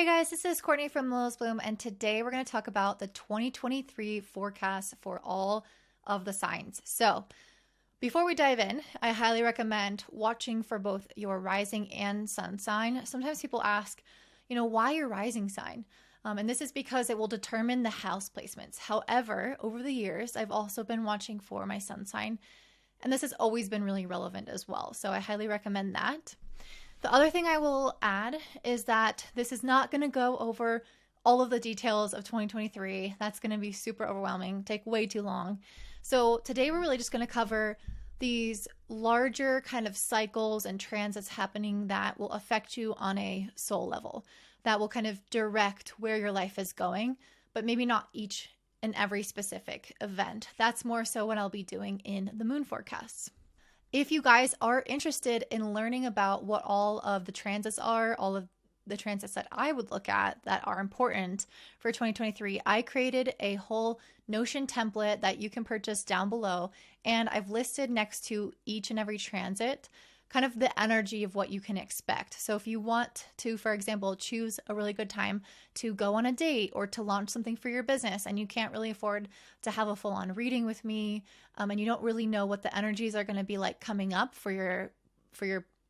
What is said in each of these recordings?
Hey guys, this is Courtney from Lil's Bloom, and today we're going to talk about the 2023 forecast for all of the signs. So, before we dive in, I highly recommend watching for both your rising and sun sign. Sometimes people ask, why your rising sign? And this is because it will determine the house placements. However, over the years, I've also been watching for my sun sign, and this has always been really relevant as well. So, I highly recommend that. The other thing I will add is that this is not going to go over all of the details of 2023. That's going to be super overwhelming, take way too long. So today we're really just going to cover these larger kind of cycles and transits happening that will affect you on a soul level, that will kind of direct where your life is going, but maybe not each and every specific event. That's more so what I'll be doing in the moon forecasts. If you guys are interested in learning about what all of the transits are, all of the transits that I would look at that are important for 2023, I created a whole Notion template that you can purchase down below. And I've listed next to each and every transit kind of the energy of what you can expect. So if you want to, for example, choose a really good time to go on a date or to launch something for your business, and you can't really afford to have a full-on reading with me, and you don't really know what the energies are going to be like coming up for your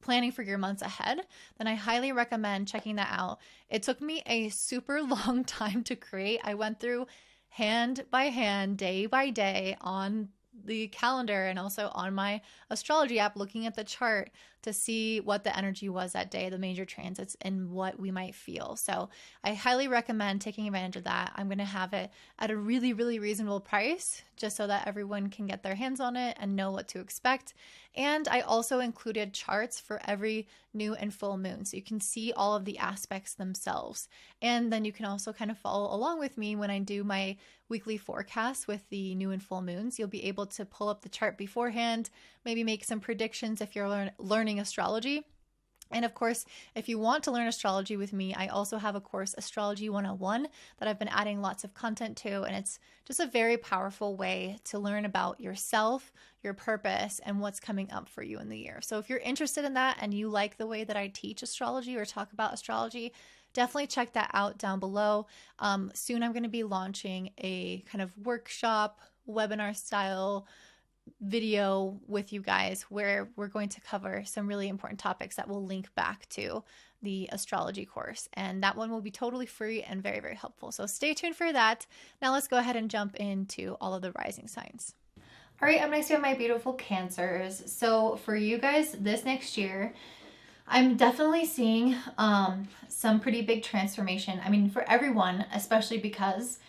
planning for your months ahead, then I highly recommend checking that out. It took me a super long time to create. I went through hand by hand, day by day on the calendar and also on my astrology app, looking at the chart to see what the energy was that day, the major transits, and what we might feel. So I highly recommend taking advantage of that. I'm going to have it at a really, really reasonable price just so that everyone can get their hands on it and know what to expect. And I also included charts for every new and full moon, so you can see all of the aspects themselves. And then you can also kind of follow along with me when I do my weekly forecast with the new and full moons. You'll be able to pull up the chart beforehand, maybe make some predictions if you're learning astrology. And of course, if you want to learn astrology with me, I also have a course, Astrology 101, that I've been adding lots of content to. And it's just a very powerful way to learn about yourself, your purpose, and what's coming up for you in the year. So if you're interested in that and you like the way that I teach astrology or talk about astrology, definitely check that out down below. Soon I'm going to be launching a kind of workshop, webinar style video with you guys where we're going to cover some really important topics that will link back to the astrology course. And that one will be totally free and very, very helpful. So stay tuned for that. Now let's go ahead and jump into all of the rising signs. All right, I'm next to my beautiful Cancers. So for you guys this next year, I'm definitely seeing some pretty big transformation. I mean, for everyone, especially because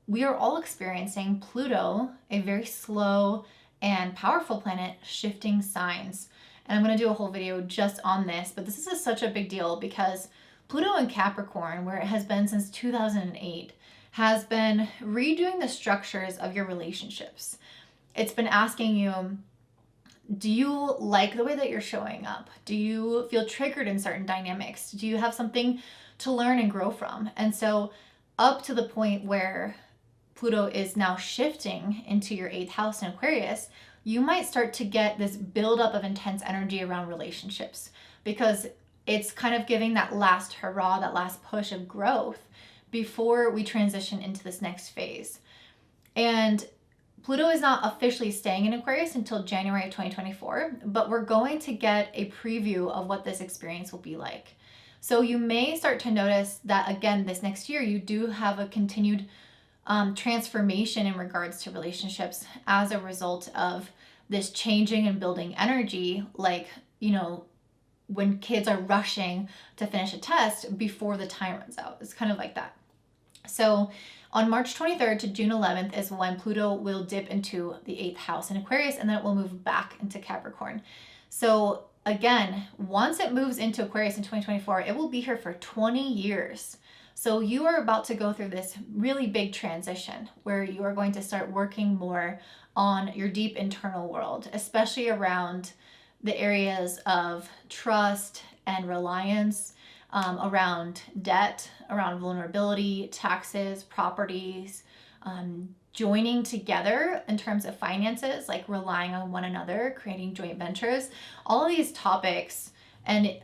we are all experiencing Pluto, a very slow and powerful planet, shifting signs. And I'm going to do a whole video just on this, but this is such a big deal because Pluto in Capricorn, where it has been since 2008, has been redoing the structures of your relationships. It's been asking you, do you like the way that you're showing up? Do you feel triggered in certain dynamics? Do you have something to learn and grow from? And so up to the point where Pluto is now shifting into your 8th house in Aquarius, you might start to get this buildup of intense energy around relationships because it's kind of giving that last hurrah, that last push of growth before we transition into this next phase. And Pluto is not officially staying in Aquarius until January of 2024, but we're going to get a preview of what this experience will be like. So you may start to notice that, again, this next year, you do have a continued transformation in regards to relationships as a result of this changing and building energy, like, when kids are rushing to finish a test before the time runs out. It's kind of like that. So on March 23rd to June 11th is when Pluto will dip into the 8th house in Aquarius, and then it will move back into Capricorn. So again, once it moves into Aquarius in 2024, it will be here for 20 years. So you are about to go through this really big transition where you are going to start working more on your deep internal world, especially around the areas of trust and reliance, around debt, around vulnerability, taxes, properties, joining together in terms of finances, like relying on one another, creating joint ventures. All of these topics and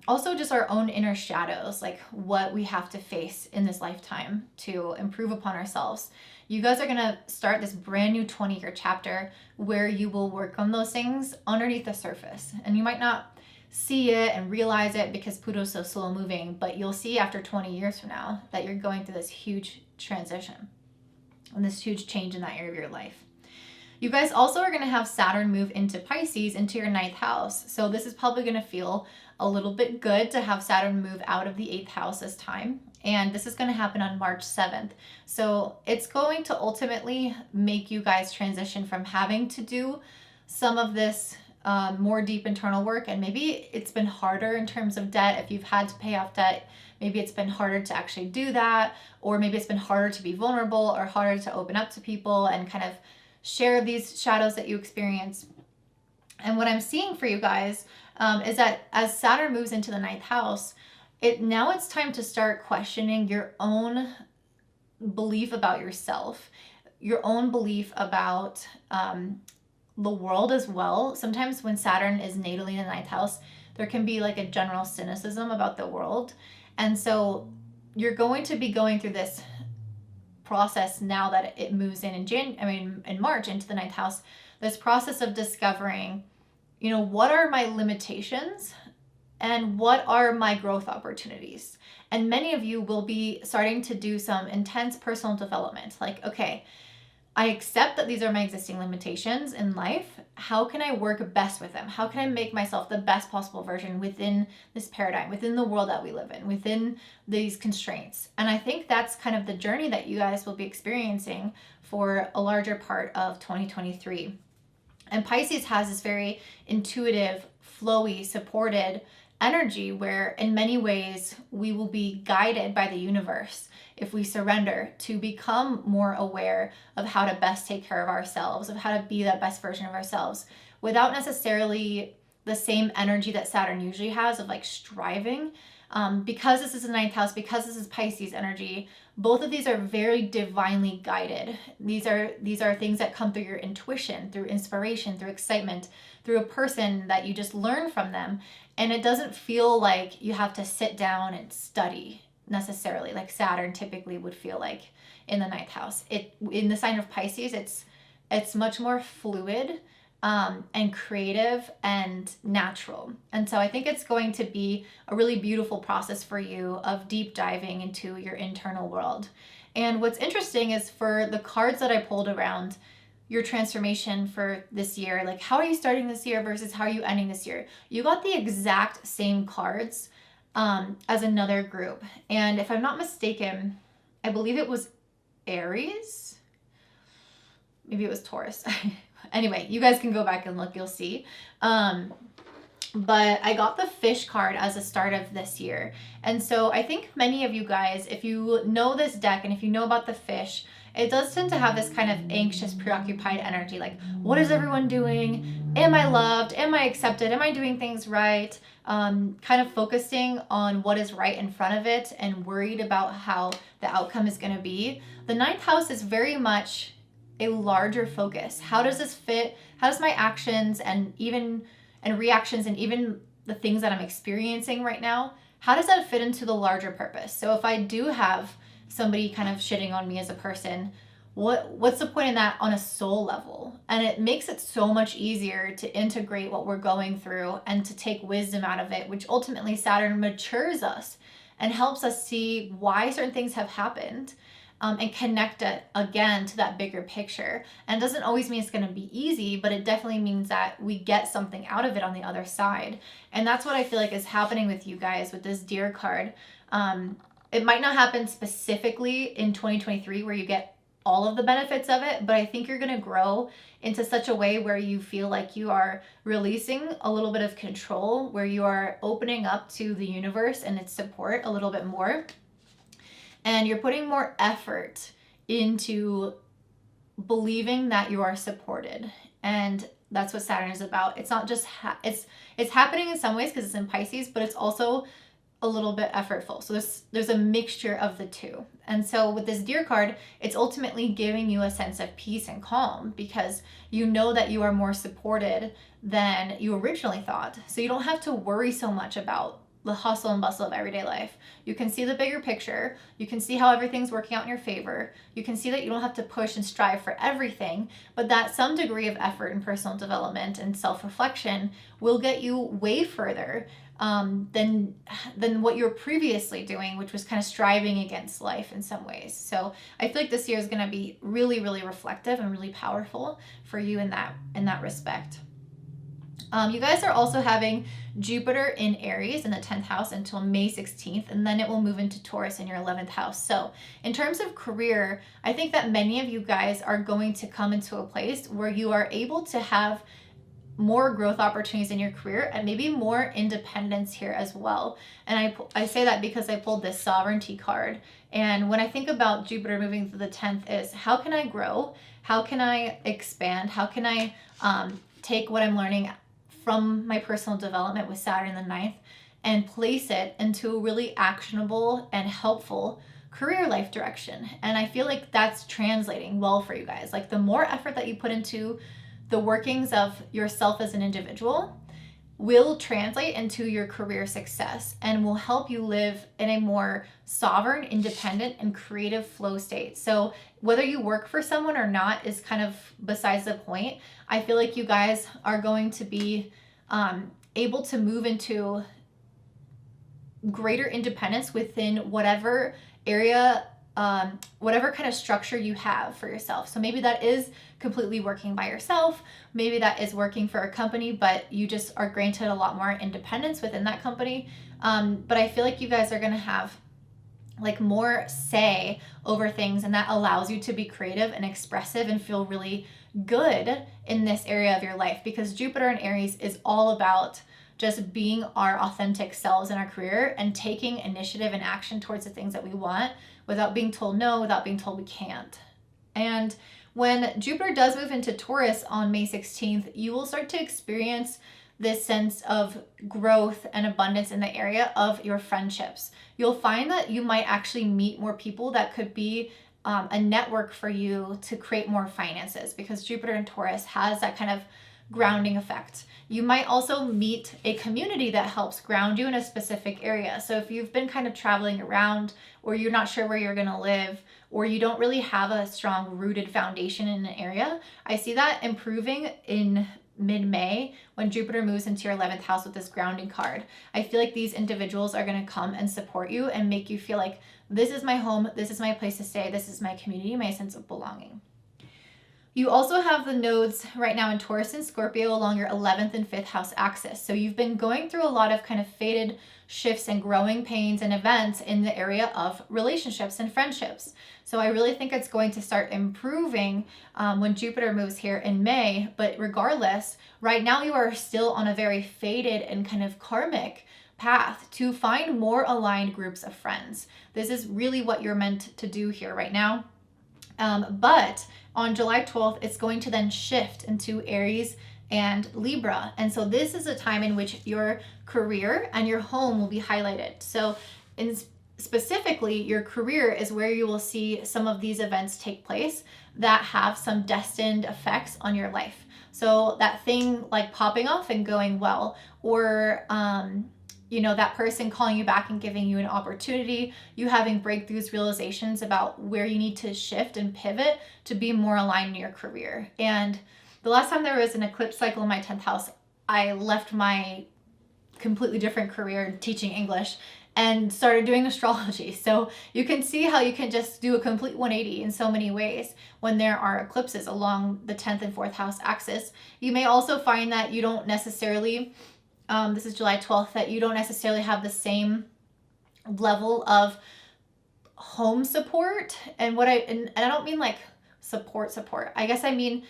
also just our own inner shadows, like what we have to face in this lifetime to improve upon ourselves. You guys are going to start this brand new 20-year chapter where you will work on those things underneath the surface. And you might not see it and realize it because Pluto's so slow moving, but you'll see after 20 years from now that you're going through this huge transition and this huge change in that area of your life. You guys also are going to have Saturn move into Pisces, into your 9th house. So this is probably going to feel a little bit good to have Saturn move out of the 8th house this time. And this is going to happen on March 7th. So it's going to ultimately make you guys transition from having to do some of this more deep internal work. And maybe it's been harder in terms of debt. If you've had to pay off debt, maybe it's been harder to actually do that. Or maybe it's been harder to be vulnerable or harder to open up to people and kind of share these shadows that you experience. And what I'm seeing for you guys is that as Saturn moves into the 9th house, now it's time to start questioning your own belief about yourself, your own belief about the world as well. Sometimes when Saturn is natally in the 9th house, there can be like a general cynicism about the world. And so you're going to be going through this process now that it moves in March into the 9th house, this process of discovering, what are my limitations and what are my growth opportunities? And many of you will be starting to do some intense personal development. Like, okay, I accept that these are my existing limitations in life. How can I work best with them? How can I make myself the best possible version within this paradigm, within the world that we live in, within these constraints? And I think that's kind of the journey that you guys will be experiencing for a larger part of 2023. And Pisces has this very intuitive, flowy, supported energy where in many ways we will be guided by the universe if we surrender to become more aware of how to best take care of ourselves, of how to be that best version of ourselves without necessarily the same energy that Saturn usually has of like striving. Because this is the 9th house, because this is Pisces energy, both of these are very divinely guided. These are things that come through your intuition, through inspiration, through excitement, through a person that you just learn from them. And it doesn't feel like you have to sit down and study necessarily, like Saturn typically would feel like in the 9th house. In the sign of Pisces, it's much more fluid and creative and natural. And so I think it's going to be a really beautiful process for you of deep diving into your internal world. And what's interesting is for the cards that I pulled around your transformation for this year, like how are you starting this year versus how are you ending this year? You got the exact same cards as another group. And if I'm not mistaken, I believe it was Aries. Maybe it was Taurus. Anyway, you guys can go back and look, you'll see. But I got the fish card as a start of this year. And so I think many of you guys, if you know this deck and if you know about the fish, it does tend to have this kind of anxious, preoccupied energy. Like, what is everyone doing? Am I loved? Am I accepted? Am I doing things right? Kind of focusing on what is right in front of it and worried about how the outcome is going to be. The 9th house is very much a larger focus. How does this fit? How does my actions and reactions and even the things that I'm experiencing right now, how does that fit into the larger purpose? So if I do have somebody kind of shitting on me as a person, what's the point in that on a soul level? And it makes it so much easier to integrate what we're going through and to take wisdom out of it, which ultimately Saturn matures us and helps us see why certain things have happened. And connect it again to that bigger picture. And it doesn't always mean it's going to be easy, but it definitely means that we get something out of it on the other side. And that's what I feel like is happening with you guys with this Deer card. It might not happen specifically in 2023 where you get all of the benefits of it, but I think you're going to grow into such a way where you feel like you are releasing a little bit of control, where you are opening up to the universe and its support a little bit more. And you're putting more effort into believing that you are supported. And that's what Saturn is about. It's not just, it's happening in some ways because it's in Pisces, but it's also a little bit effortful. So there's a mixture of the two. And so with this Deer card, it's ultimately giving you a sense of peace and calm because you know that you are more supported than you originally thought. So you don't have to worry so much about the hustle and bustle of everyday life. You can see the bigger picture. You can see how everything's working out in your favor. You can see that you don't have to push and strive for everything, but that some degree of effort in personal development and self-reflection will get you way further than what you were previously doing, which was kind of striving against life in some ways. So I feel like this year is going to be really, really reflective and really powerful for you in that respect. You guys are also having Jupiter in Aries in the 10th house until May 16th, and then it will move into Taurus in your 11th house. So in terms of career, I think that many of you guys are going to come into a place where you are able to have more growth opportunities in your career and maybe more independence here as well. And I say that because I pulled this sovereignty card. And when I think about Jupiter moving to the 10th is how can I grow? How can I expand? How can I take what I'm learning from my personal development with Saturn in the 9th and place it into a really actionable and helpful career life direction? And I feel like that's translating well for you guys. Like the more effort that you put into the workings of yourself as an individual will translate into your career success and will help you live in a more sovereign, independent, and creative flow state. So whether you work for someone or not is kind of besides the point. I feel like you guys are going to be able to move into greater independence within whatever area, whatever kind of structure you have for yourself. So maybe that is completely working by yourself. Maybe that is working for a company, but you just are granted a lot more independence within that company. But I feel like you guys are going to have like more say over things, and that allows you to be creative and expressive and feel really good in this area of your life, because Jupiter in Aries is all about just being our authentic selves in our career and taking initiative and action towards the things that we want without being told no, without being told we can't. And when Jupiter does move into Taurus on May 16th, you will start to experience this sense of growth and abundance in the area of your friendships. You'll find that you might actually meet more people that could be a network for you to create more finances, because Jupiter in Taurus has that kind of grounding effect. You might also meet a community that helps ground you in a specific area. So if you've been kind of traveling around, or you're not sure where you're going to live, or you don't really have a strong rooted foundation in an area, I see that improving in mid-May when Jupiter moves into your 11th house with this grounding card. I feel like these individuals are going to come and support you and make you feel like this is my home, this is my place to stay, this is my community, my sense of belonging. You also have the nodes right now in Taurus and Scorpio along your 11th and 5th house axis. So you've been going through a lot of kind of faded shifts and growing pains and events in the area of relationships and friendships. So I really think it's going to start improving when Jupiter moves here in May. But regardless, right now you are still on a very faded and kind of karmic path to find more aligned groups of friends. This is really what you're meant to do here right now. But on July 12th, it's going to then shift into Aries and Libra. And so this is a time in which your career and your home will be highlighted. So specifically, your career is where you will see some of these events take place that have some destined effects on your life. So that thing like popping off and going well, or that person calling you back and giving you an opportunity, you having breakthroughs, realizations about where you need to shift and pivot to be more aligned in your career. And the last time there was an eclipse cycle in my 10th house, I left my completely different career teaching English and started doing astrology. So you can see how you can just do a complete 180 in so many ways when there are eclipses along the 10th and 4th house axis. You may also find that you don't necessarily this is July 12th, that you don't necessarily have the same level of home support. And I don't mean like support. I guess I mean,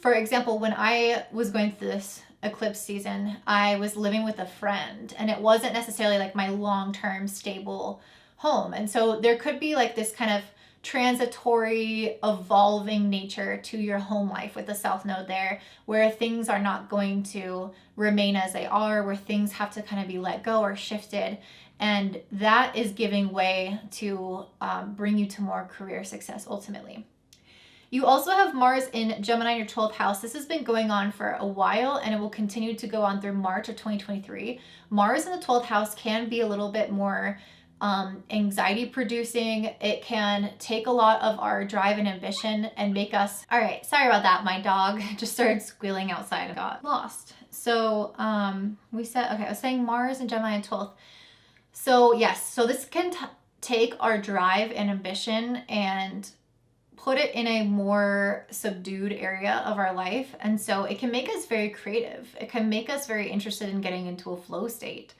for example, when I was going through this eclipse season, I was living with a friend, and it wasn't necessarily like my long-term stable home. And so there could be like this kind of transitory, evolving nature to your home life with the South Node there, where things are not going to remain as they are, where things have to kind of be let go or shifted. And that is giving way to bring you to more career success ultimately. You also have Mars in Gemini in your 12th house. This has been going on for a while and it will continue to go on through March of 2023. Mars in the 12th house can be a little bit more anxiety producing. It can take a lot of our drive and ambition and make us, all right, sorry about that. My dog just started squealing outside and got lost. So we said, okay, I was saying Mars and Gemini in 12th. So yes, so this can take our drive and ambition and put it in a more subdued area of our life. And so it can make us very creative. It can make us very interested in getting into a flow state.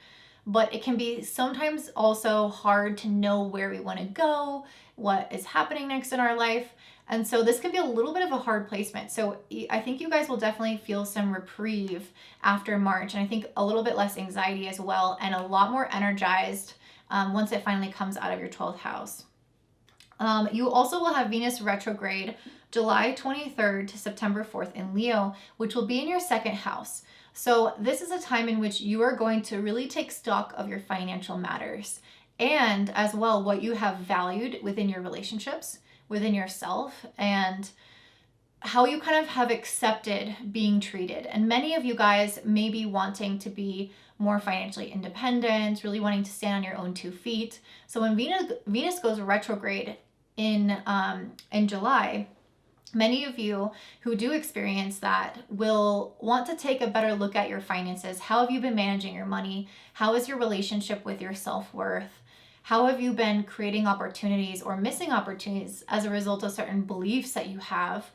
But it can be sometimes also hard to know where we want to go, what is happening next in our life. And so this can be a little bit of a hard placement. So I think you guys will definitely feel some reprieve after March. And I think a little bit less anxiety as well, and a lot more energized once it finally comes out of your 12th house. You also will have Venus retrograde July 23rd to September 4th in Leo, which will be in your second house. So this is a time in which you are going to really take stock of your financial matters and as well what you have valued within your relationships, within yourself, and how you kind of have accepted being treated. And many of you guys may be wanting to be more financially independent, really wanting to stand on your own 2 feet. So when Venus goes retrograde in July, many of you who do experience that will want to take a better look at your finances. How have you been managing your money? How is your relationship with your self-worth? How have you been creating opportunities or missing opportunities as a result of certain beliefs that you have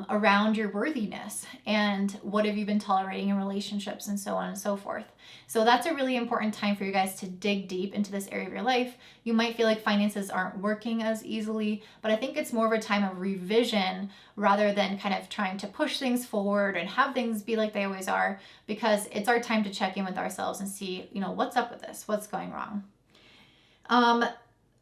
around your worthiness? And what have you been tolerating in relationships, and so on and so forth? So that's a really important time for you guys to dig deep into this area of your life. You might feel like finances aren't working as easily, but I think it's more of a time of revision rather than kind of trying to push things forward and have things be like they always are, because it's our time to check in with ourselves and see, what's up with this? What's going wrong?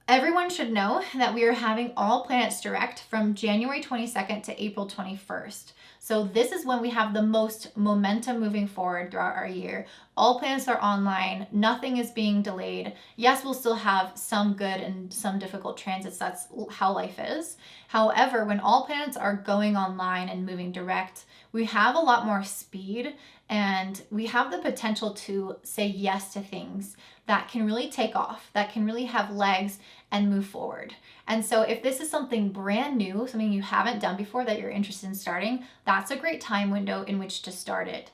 Everyone should know that we are having all planets direct from January 22nd to April 21st. So this is when we have the most momentum moving forward throughout our year. All planets are online. Nothing is being delayed. Yes, we'll still have some good and some difficult transits. That's how life is. However, when all planets are going online and moving direct, we have a lot more speed and we have the potential to say yes to things that can really take off, that can really have legs and move forward. And so if this is something brand new, something you haven't done before that you're interested in starting, that's a great time window in which to start it.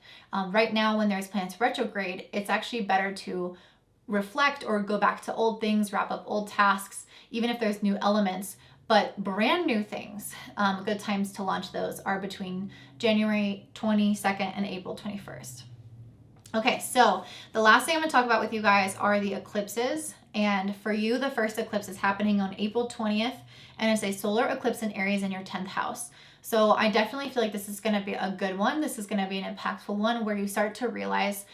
Right now, when there's planets retrograde, it's actually better to reflect or go back to old things, wrap up old tasks, even if there's new elements. But brand new things, good times to launch those are between January 22nd and April 21st. Okay, so the last thing I'm gonna talk about with you guys are the eclipses. And for you, the first eclipse is happening on April 20th, and it's a solar eclipse in Aries in your 10th house. So I definitely feel like this is gonna be a good one. This is gonna be an impactful one where you start to realize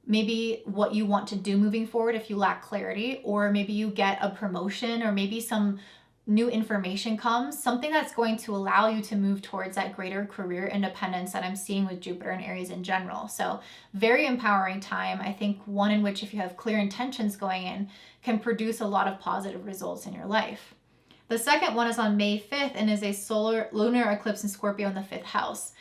maybe what you want to do moving forward if you lack clarity, or maybe you get a promotion, or maybe some new information comes, something that's going to allow you to move towards that greater career independence that I'm seeing with Jupiter and Aries in general. So very empowering time. I think one in which if you have clear intentions going in can produce a lot of positive results in your life. The second one is on May 5th and is a lunar eclipse in Scorpio in the 5th house.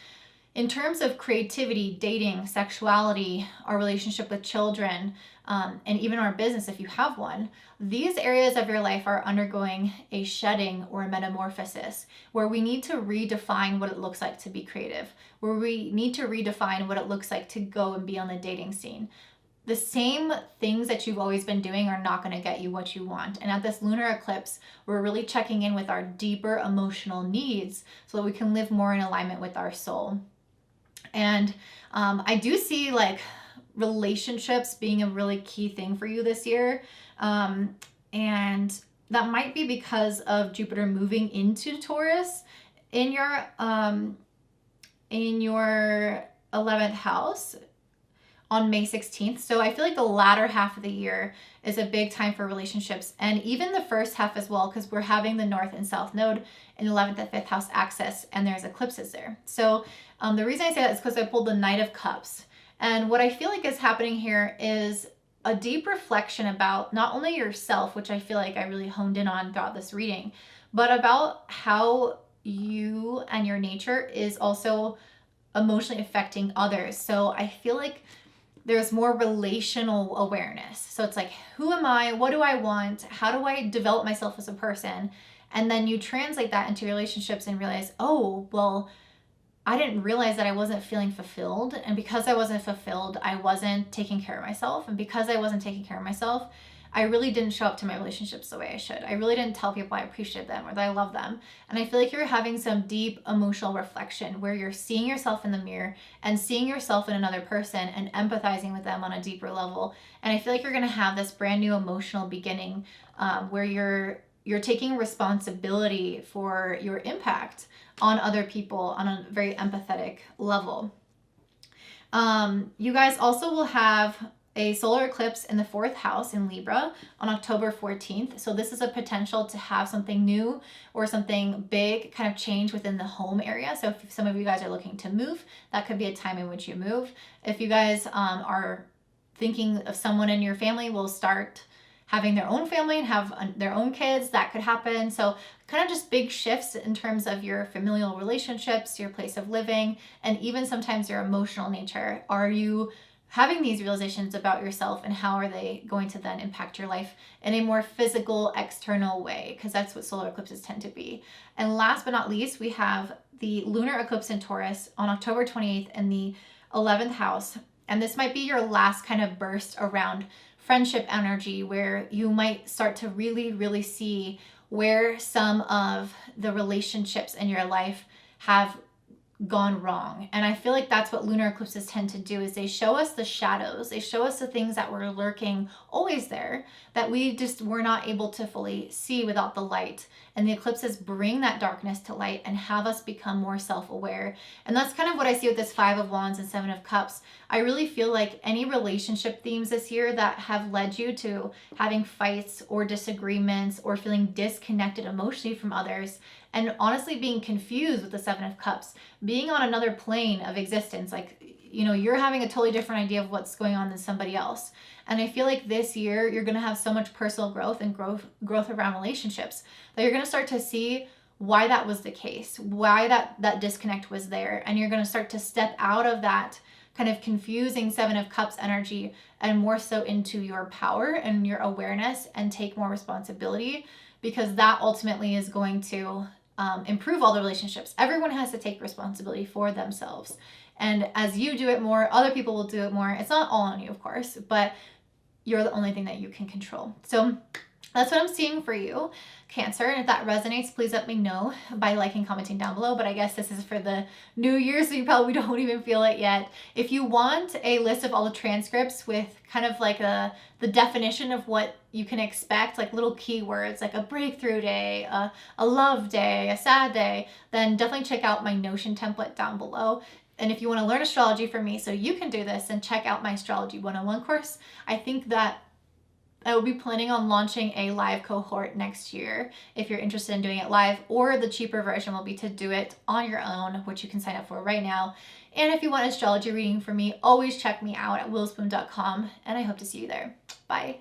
In terms of creativity, dating, sexuality, our relationship with children, and even our business, if you have one, these areas of your life are undergoing a shedding or a metamorphosis where we need to redefine what it looks like to be creative, where we need to redefine what it looks like to go and be on the dating scene. The same things that you've always been doing are not going to get you what you want. And at this lunar eclipse, we're really checking in with our deeper emotional needs so that we can live more in alignment with our soul. And I do see like relationships being a really key thing for you this year. And that might be because of Jupiter moving into Taurus in your 11th house on May 16th. So I feel like the latter half of the year is a big time for relationships, and even the first half as well, because we're having the North and South Node in 11th and 5th house axis, and there's eclipses there. So the reason I say that is because I pulled the Knight of Cups. And what I feel like is happening here is a deep reflection about not only yourself, which I feel like I really honed in on throughout this reading, but about how you and your nature is also emotionally affecting others. So I feel like there's more relational awareness. So it's like, who am I? What do I want? How do I develop myself as a person? And then you translate that into relationships and realize, oh, well, I didn't realize that I wasn't feeling fulfilled. And because I wasn't fulfilled, I wasn't taking care of myself. And because I wasn't taking care of myself, I really didn't show up to my relationships the way I should. I really didn't tell people I appreciate them or that I love them. And I feel like you're having some deep emotional reflection where you're seeing yourself in the mirror and seeing yourself in another person and empathizing with them on a deeper level. And I feel like you're going to have this brand new emotional beginning where you're taking responsibility for your impact on other people on a very empathetic level. You guys also will have a solar eclipse in the 4th house in Libra on October 14th. So this is a potential to have something new or something big kind of change within the home area. So if some of you guys are looking to move, that could be a time in which you move. If you guys are thinking of someone in your family will start having their own family and have their own kids, that could happen. So kind of just big shifts in terms of your familial relationships, your place of living, and even sometimes your emotional nature. Are you having these realizations about yourself, and how are they going to then impact your life in a more physical, external way? Because that's what solar eclipses tend to be. And last but not least, we have the lunar eclipse in Taurus on October 28th in the 11th house. And this might be your last kind of burst around friendship energy, where you might start to really, really see where some of the relationships in your life have gone wrong. And I feel like that's what lunar eclipses tend to do, is they show us the shadows. They show us the things that were lurking always there that we just were not able to fully see without the light. And the eclipses bring that darkness to light and have us become more self-aware. And that's kind of what I see with this 5 of Wands and 7 of Cups. I really feel like any relationship themes this year that have led you to having fights or disagreements or feeling disconnected emotionally from others, and honestly being confused with the 7 of Cups, being on another plane of existence, like, you know, you're having a totally different idea of what's going on than somebody else. And I feel like this year you're going to have so much personal growth and growth around relationships that you're going to start to see why that was the case, why that disconnect was there. And you're going to start to step out of that kind of confusing 7 of Cups energy and more so into your power and your awareness and take more responsibility, because that ultimately is going to improve all the relationships. Everyone has to take responsibility for themselves. And as you do it more, other people will do it more. It's not all on you, of course, but you're the only thing that you can control. So that's what I'm seeing for you, Cancer. And if that resonates, please let me know by liking, commenting down below. But I guess this is for the new year, so you probably don't even feel it yet. If you want a list of all the transcripts with kind of like the definition of what you can expect, like little keywords, like a breakthrough day, a love day, a sad day, then definitely check out my Notion template down below. And if you want to learn astrology from me so you can do this, and check out my Astrology 101 course. I think that I will be planning on launching a live cohort next year if you're interested in doing it live, or the cheaper version will be to do it on your own, which you can sign up for right now. And if you want astrology reading from me, always check me out at willspoon.com, and I hope to see you there. Bye.